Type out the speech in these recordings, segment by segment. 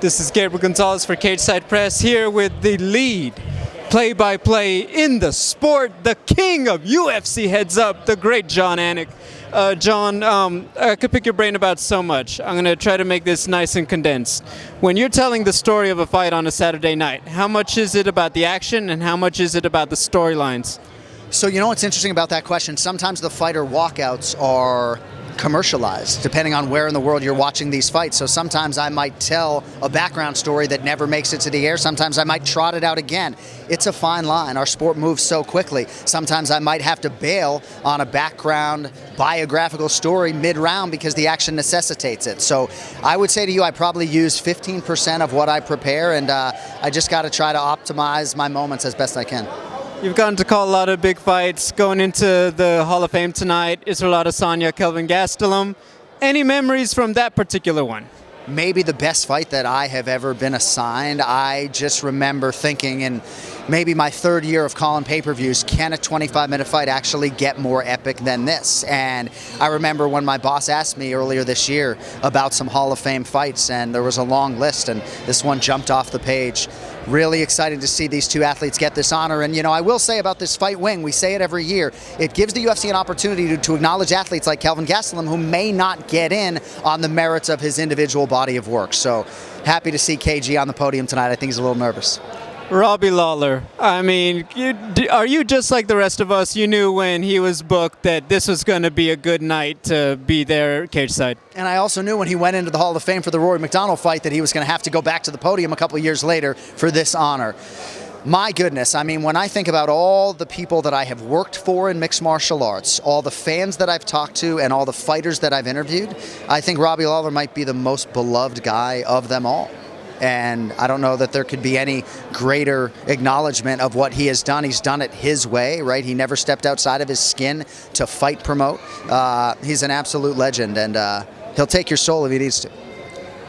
This is Gabriel Gonzalez for Cage Side Press here with the lead play-by-play in the sport, the king of UFC heads up, the great Jon Anik. Jon, I could pick your brain about so much. I'm going to try to make this nice and condensed. When you're telling the story of a fight on a Saturday night, how much is it about the action and how much is it about the storylines? So you know what's interesting about that question? Sometimes the fighter walkouts are commercialized, depending on where in the world you're watching these fights. So sometimes I might tell a background story that never makes it to the air. Sometimes I might trot it out again. It's a fine line. Our sport moves so quickly. Sometimes I might have to bail on a background biographical story mid-round because the action necessitates it. So I would say to you, I probably use 15% of what I prepare, and I just got to try to optimize my moments as best I can. You've gotten to call a lot of big fights going into the Hall of Fame tonight. Israel Adesanya, Kelvin Gastelum. Any memories from that particular one? Maybe the best fight that I have ever been assigned. I just remember thinking in maybe my third year of calling pay-per-views, can a 25-minute fight actually get more epic than this? And I remember when my boss asked me earlier this year about some Hall of Fame fights, and there was a long list, and this one jumped off the page. Really excited to see these two athletes get this honor. And, you know, I will say about this fight wing, we say it every year, it gives the UFC an opportunity to acknowledge athletes like Kelvin Gastlelum who may not get in on the merits of his individual body of work. So happy to see KG on the podium tonight. I think he's a little nervous. Robbie Lawler, I mean, are you just like the rest of us? You knew when he was booked that this was going to be a good night to be there cage side. And I also knew when he went into the Hall of Fame for the Rory McDonald fight that he was going to have to go back to the podium a couple of years later for this honor. My goodness, I mean, when I think about all the people that I have worked for in mixed martial arts, all the fans that I've talked to, and all the fighters that I've interviewed, I think Robbie Lawler might be the most beloved guy of them all. And I don't know that there could be any greater acknowledgement of what he has done. He's done it his way, right? He never stepped outside of his skin to fight promote. He's an absolute legend, and he'll take your soul if he needs to.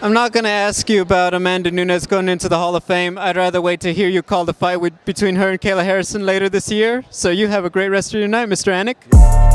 I'm not going to ask you about Amanda Nunes going into the Hall of Fame. I'd rather wait to hear you call the fight between her and Kayla Harrison later this year. So you have a great rest of your night, Mr. Anik.